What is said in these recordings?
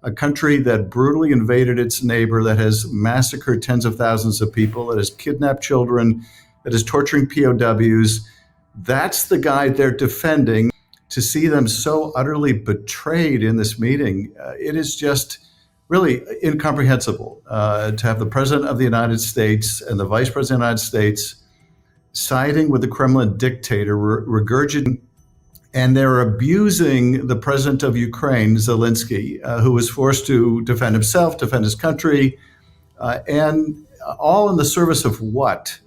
a country that brutally invaded its neighbor, that has massacred tens of thousands of people, that has kidnapped children, that is torturing POWs. That's the guy they're defending. To see them so utterly betrayed in this meeting, it is just really incomprehensible to have the President of the United States and the Vice President of the United States siding with the Kremlin dictator, regurgitating, and they're abusing the President of Ukraine, Zelenskyy, who was forced to defend himself, defend his country, and all in the service of what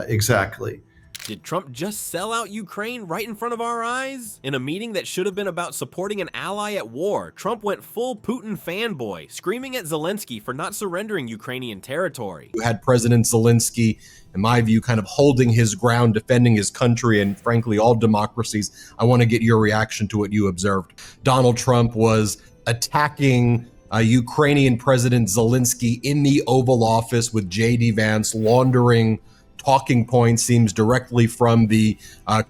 exactly? Did Trump just sell out Ukraine right in front of our eyes? In a meeting that should have been about supporting an ally at war, Trump went full Putin fanboy, screaming at Zelenskyy for not surrendering Ukrainian territory. You had President Zelenskyy, in my view, kind of holding his ground, defending his country, and frankly, all democracies. I want to get your reaction to what you observed. Donald Trump was attacking Ukrainian President Zelenskyy in the Oval Office with J.D. Vance, laundering talking points, seems directly from the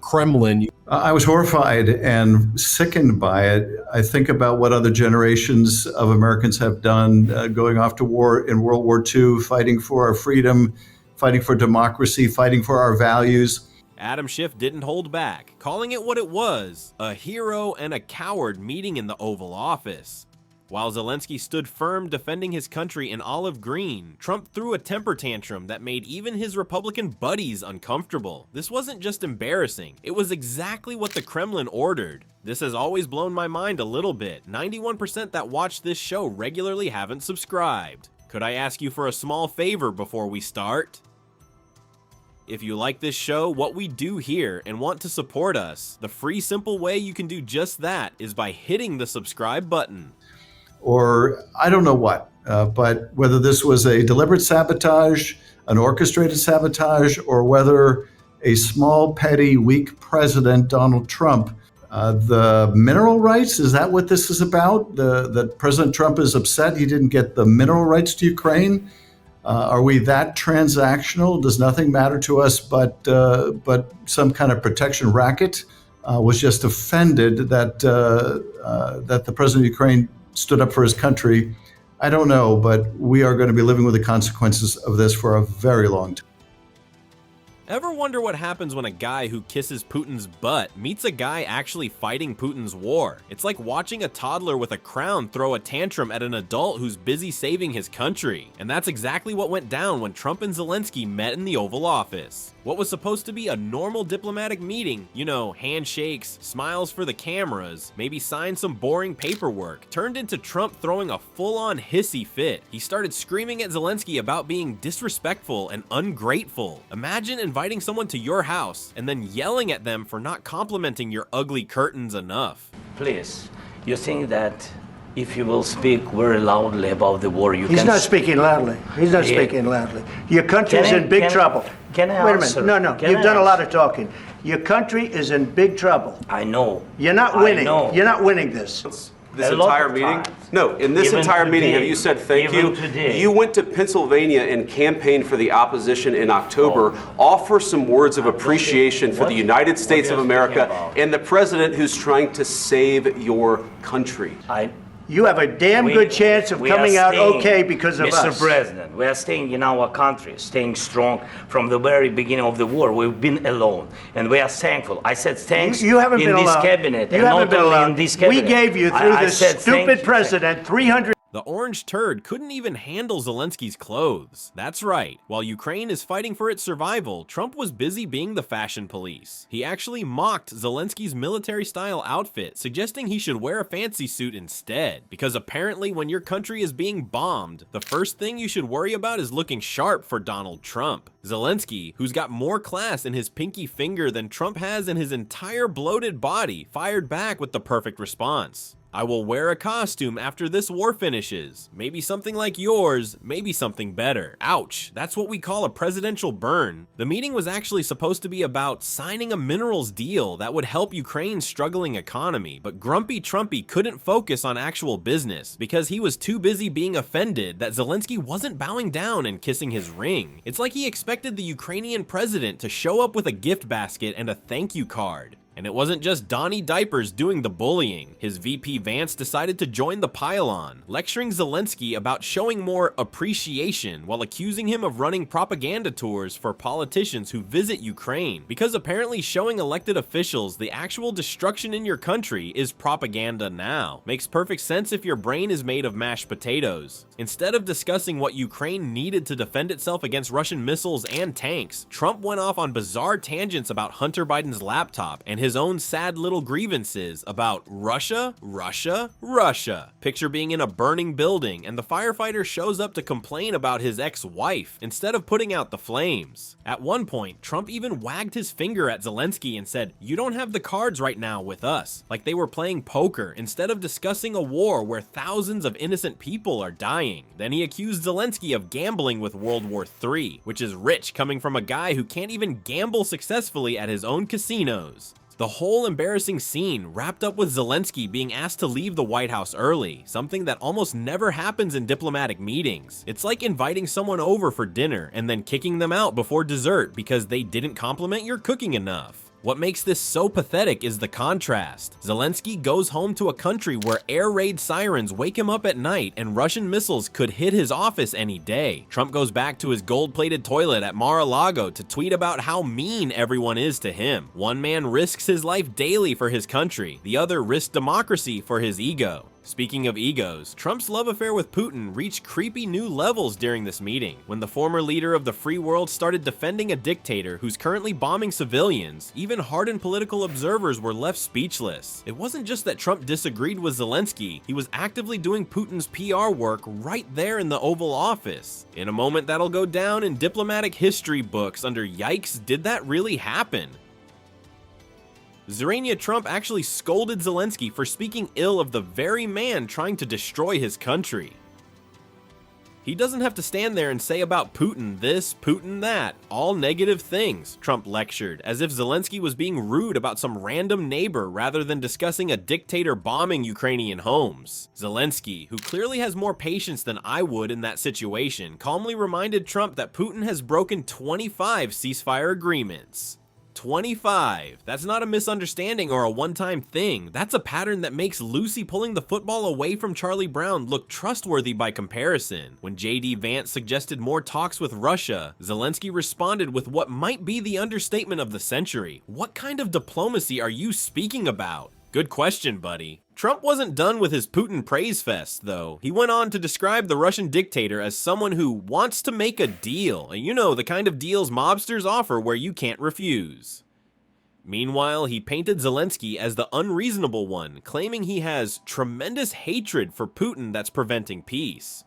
Kremlin. I was horrified and sickened by it. I think about what other generations of Americans have done, going off to war in World War II, fighting for our freedom, fighting for democracy, fighting for our values. Adam Schiff didn't hold back, calling it what it was, a hero and a coward meeting in the Oval Office. While Zelenskyy stood firm defending his country in olive green, Trump threw a temper tantrum that made even his Republican buddies uncomfortable. This wasn't just embarrassing, it was exactly what the Kremlin ordered. This has always blown my mind a little bit. 91% that watch this show regularly haven't subscribed. Could I ask you for a small favor before we start? If you like this show, what we do here, and want to support us, the free simple way you can do just that is by hitting the subscribe button. Or I don't know what, but whether this was a deliberate sabotage, an orchestrated sabotage, or whether a small, petty, weak president, Donald Trump, the mineral rights, is that what this is about? That President Trump is upset he didn't get the mineral rights to Ukraine? Are we that transactional? Does nothing matter to us but some kind of protection racket? Was just offended that the president of Ukraine stood up for his country. I don't know, but we are going to be living with the consequences of this for a very long time. Ever wonder what happens when a guy who kisses Putin's butt meets a guy actually fighting Putin's war? It's like watching a toddler with a crown throw a tantrum at an adult who's busy saving his country. And that's exactly what went down when Trump and Zelenskyy met in the Oval Office. What was supposed to be a normal diplomatic meeting, you know, handshakes, smiles for the cameras, maybe sign some boring paperwork, turned into Trump throwing a full-on hissy fit. He started screaming at Zelenskyy about being disrespectful and ungrateful. Imagine inviting someone to your house and then yelling at them for not complimenting your ugly curtains enough. Please, you think that if you will speak very loudly about the war, you can... He's not speaking loudly. He's not speaking loudly. Your country is in big trouble. Can I Wait a answer? minute. No, you've done a lot of talking. Your country is in big trouble. I know. You're not winning. You're not winning this. This entire meeting? No, in this entire meeting, have you said thank you? You went to Pennsylvania and campaigned for the opposition in October. Offer some words of appreciation for the United States of America and the president who's trying to save your country. You have a damn good chance of coming out okay because of us. Mr. President, we are staying in our country, staying strong from the very beginning of the war. We've been alone, and we are thankful. I said thanks you haven't in been this alone. cabinet, you and haven't not been only alone. in this cabinet. We gave you, through this stupid president, 300... The orange turd couldn't even handle Zelensky's clothes. That's right, while Ukraine is fighting for its survival, Trump was busy being the fashion police. He actually mocked Zelensky's military-style outfit, suggesting he should wear a fancy suit instead. Because apparently when your country is being bombed, the first thing you should worry about is looking sharp for Donald Trump. Zelenskyy, who's got more class in his pinky finger than Trump has in his entire bloated body, fired back with the perfect response. I will wear a costume after this war finishes. Maybe something like yours, maybe something better. Ouch, that's what we call a presidential burn. The meeting was actually supposed to be about signing a minerals deal that would help Ukraine's struggling economy, but Grumpy Trumpy couldn't focus on actual business because he was too busy being offended that Zelenskyy wasn't bowing down and kissing his ring. It's like he expected the Ukrainian president to show up with a gift basket and a thank you card. And it wasn't just Donnie Diapers doing the bullying. His VP Vance decided to join the pile-on, lecturing Zelenskyy about showing more appreciation while accusing him of running propaganda tours for politicians who visit Ukraine, because apparently showing elected officials the actual destruction in your country is propaganda now. Makes perfect sense if your brain is made of mashed potatoes. Instead of discussing what Ukraine needed to defend itself against Russian missiles and tanks, Trump went off on bizarre tangents about Hunter Biden's laptop and his own sad little grievances about Russia. Picture being in a burning building and the firefighter shows up to complain about his ex-wife instead of putting out the flames. At one point, Trump even wagged his finger at Zelenskyy and said, "You don't have the cards right now with us," like they were playing poker instead of discussing a war where thousands of innocent people are dying. Then he accused Zelenskyy of gambling with World War III, which is rich coming from a guy who can't even gamble successfully at his own casinos. The whole embarrassing scene wrapped up with Zelenskyy being asked to leave the White House early, something that almost never happens in diplomatic meetings. It's like inviting someone over for dinner and then kicking them out before dessert because they didn't compliment your cooking enough. What makes this so pathetic is the contrast. Zelenskyy goes home to a country where air raid sirens wake him up at night and Russian missiles could hit his office any day. Trump goes back to his gold-plated toilet at Mar-a-Lago to tweet about how mean everyone is to him. One man risks his life daily for his country, the other risks democracy for his ego. Speaking of egos, Trump's love affair with Putin reached creepy new levels during this meeting. When the former leader of the free world started defending a dictator who's currently bombing civilians, even hardened political observers were left speechless. It wasn't just that Trump disagreed with Zelenskyy, he was actively doing Putin's PR work right there in the Oval Office. In a moment that'll go down in diplomatic history books under "Yikes, did that really happen?" Zarania Trump actually scolded Zelenskyy for speaking ill of the very man trying to destroy his country. He doesn't have to stand there and say about Putin this, Putin that, all negative things, Trump lectured, as if Zelenskyy was being rude about some random neighbor rather than discussing a dictator bombing Ukrainian homes. Zelenskyy, who clearly has more patience than I would in that situation, calmly reminded Trump that Putin has broken 25 ceasefire agreements. 25. That's not a misunderstanding or a one-time thing. That's a pattern that makes Lucy pulling the football away from Charlie Brown look trustworthy by comparison. When J.D. Vance suggested more talks with Russia, Zelenskyy responded with what might be the understatement of the century. What kind of diplomacy are you speaking about? Good question, buddy. Trump wasn't done with his Putin praise fest, though. He went on to describe the Russian dictator as someone who wants to make a deal. You know, the kind of deals mobsters offer where you can't refuse. Meanwhile, he painted Zelenskyy as the unreasonable one, claiming he has tremendous hatred for Putin that's preventing peace.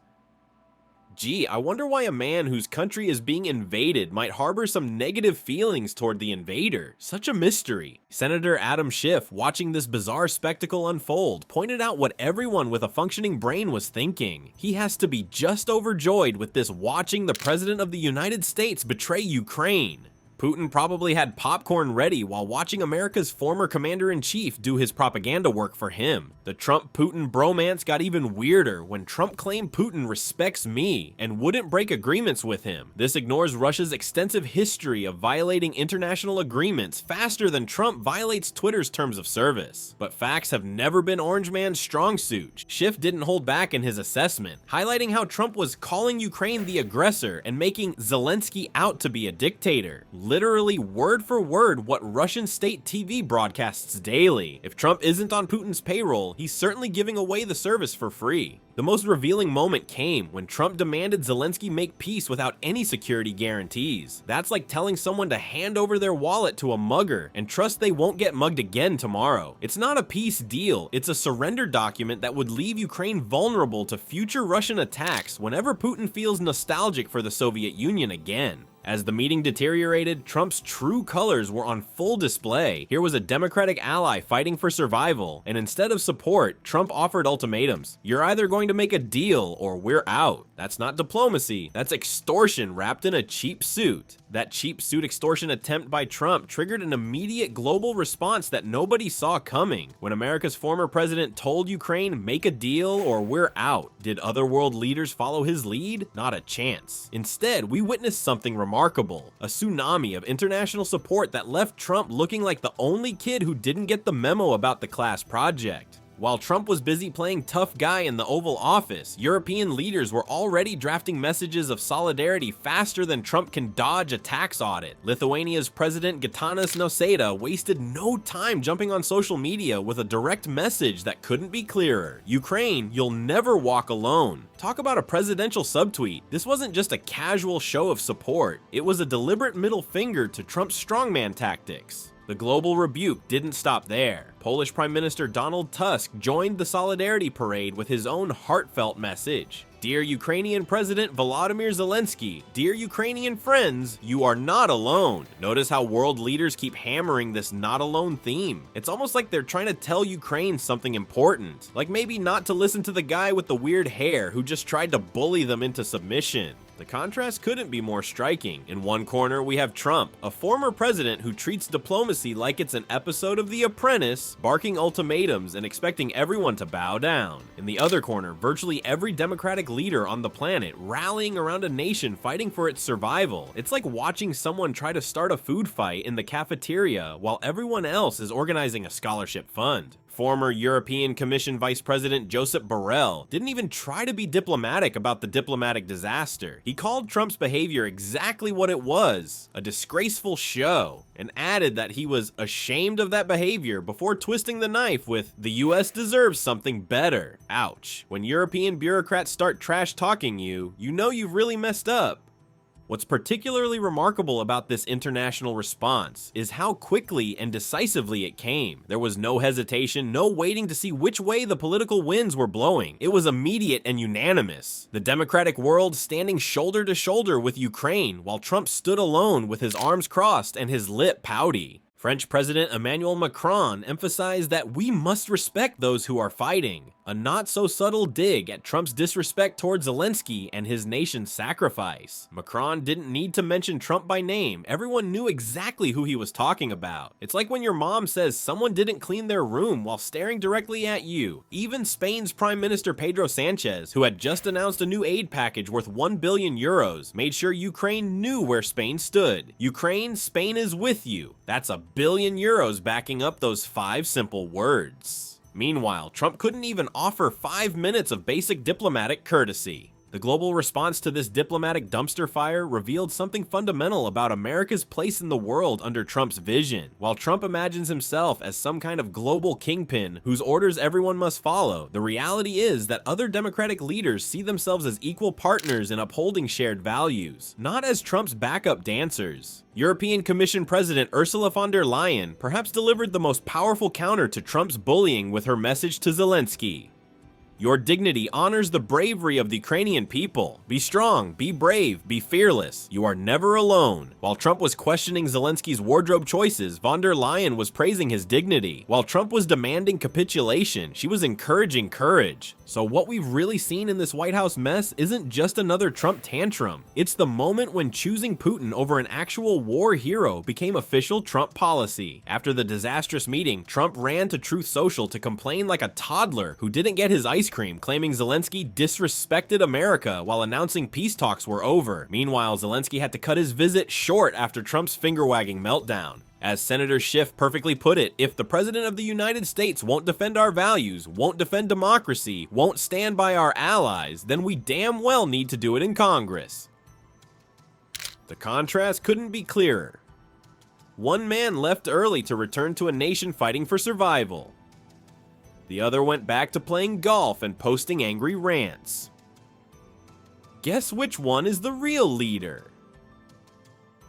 Gee, I wonder why a man whose country is being invaded might harbor some negative feelings toward the invader. Such a mystery. Senator Adam Schiff, watching this bizarre spectacle unfold, pointed out what everyone with a functioning brain was thinking. He has to be just overjoyed with this watching the President of the United States betray Ukraine. Putin probably had popcorn ready while watching America's former commander-in-chief do his propaganda work for him. The Trump-Putin bromance got even weirder when Trump claimed Putin respects me and wouldn't break agreements with him. This ignores Russia's extensive history of violating international agreements faster than Trump violates Twitter's terms of service. But facts have never been Orange Man's strong suit. Schiff didn't hold back in his assessment, highlighting how Trump was calling Ukraine the aggressor and making Zelenskyy out to be a dictator. Literally word for word what Russian state TV broadcasts daily. If Trump isn't on Putin's payroll, he's certainly giving away the service for free. The most revealing moment came when Trump demanded Zelenskyy make peace without any security guarantees. That's like telling someone to hand over their wallet to a mugger and trust they won't get mugged again tomorrow. It's not a peace deal, it's a surrender document that would leave Ukraine vulnerable to future Russian attacks whenever Putin feels nostalgic for the Soviet Union again. As the meeting deteriorated, Trump's true colors were on full display. Here was a Democratic ally fighting for survival, and instead of support, Trump offered ultimatums. You're either going to make a deal or we're out. That's not diplomacy, that's extortion wrapped in a cheap suit. That cheap suit extortion attempt by Trump triggered an immediate global response that nobody saw coming. When America's former president told Ukraine, make a deal or we're out, did other world leaders follow his lead? Not a chance. Instead, we witnessed something remarkable, a tsunami of international support that left Trump looking like the only kid who didn't get the memo about the class project. While Trump was busy playing tough guy in the Oval Office, European leaders were already drafting messages of solidarity faster than Trump can dodge a tax audit. Lithuania's President Gitanas Nausėda wasted no time jumping on social media with a direct message that couldn't be clearer. Ukraine, you'll never walk alone. Talk about a presidential subtweet. This wasn't just a casual show of support. It was a deliberate middle finger to Trump's strongman tactics. The global rebuke didn't stop there. Polish Prime Minister Donald Tusk joined the solidarity parade with his own heartfelt message. Dear Ukrainian President Volodymyr Zelenskyy, dear Ukrainian friends, you are not alone. Notice how world leaders keep hammering this not alone theme. It's almost like they're trying to tell Ukraine something important, like maybe not to listen to the guy with the weird hair who just tried to bully them into submission. The contrast couldn't be more striking. In one corner, we have Trump, a former president who treats diplomacy like it's an episode of The Apprentice, barking ultimatums and expecting everyone to bow down. In the other corner, virtually every Democratic leader on the planet rallying around a nation fighting for its survival. It's like watching someone try to start a food fight in the cafeteria while everyone else is organizing a scholarship fund. Former European Commission Vice President Josep Borrell didn't even try to be diplomatic about the diplomatic disaster. He called Trump's behavior exactly what it was, a disgraceful show, and added that he was ashamed of that behavior before twisting the knife with, the US deserves something better. Ouch. When European bureaucrats start trash talking you, you know you've really messed up. What's particularly remarkable about this international response is how quickly and decisively it came. There was no hesitation, no waiting to see which way the political winds were blowing. It was immediate and unanimous. The democratic world standing shoulder to shoulder with Ukraine, while Trump stood alone with his arms crossed and his lip pouty. French President Emmanuel Macron emphasized that we must respect those who are fighting, a not-so-subtle dig at Trump's disrespect towards Zelenskyy and his nation's sacrifice. Macron didn't need to mention Trump by name, everyone knew exactly who he was talking about. It's like when your mom says someone didn't clean their room while staring directly at you. Even Spain's Prime Minister Pedro Sanchez, who had just announced a new aid package worth 1 billion euros, made sure Ukraine knew where Spain stood. Ukraine, Spain is with you. That's a billion euros backing up those 5 simple words. Meanwhile, Trump couldn't even offer 5 minutes of basic diplomatic courtesy. The global response to this diplomatic dumpster fire revealed something fundamental about America's place in the world under Trump's vision. While Trump imagines himself as some kind of global kingpin whose orders everyone must follow, the reality is that other Democratic leaders see themselves as equal partners in upholding shared values, not as Trump's backup dancers. European Commission President Ursula von der Leyen perhaps delivered the most powerful counter to Trump's bullying with her message to Zelenskyy. Your dignity honors the bravery of the Ukrainian people. Be strong, be brave, be fearless. You are never alone. While Trump was questioning Zelensky's wardrobe choices, von der Leyen was praising his dignity. While Trump was demanding capitulation, she was encouraging courage. So what we've really seen in this White House mess isn't just another Trump tantrum. It's the moment when choosing Putin over an actual war hero became official Trump policy. After the disastrous meeting, Trump ran to Truth Social to complain like a toddler who didn't get his ice cream, claiming Zelenskyy disrespected America while announcing peace talks were over. Meanwhile, Zelenskyy had to cut his visit short after Trump's finger-wagging meltdown. As Senator Schiff perfectly put it, if the President of the United States won't defend our values, won't defend democracy, won't stand by our allies, then we damn well need to do it in Congress. The contrast couldn't be clearer. One man left early to return to a nation fighting for survival. The other went back to playing golf and posting angry rants. Guess which one is the real leader?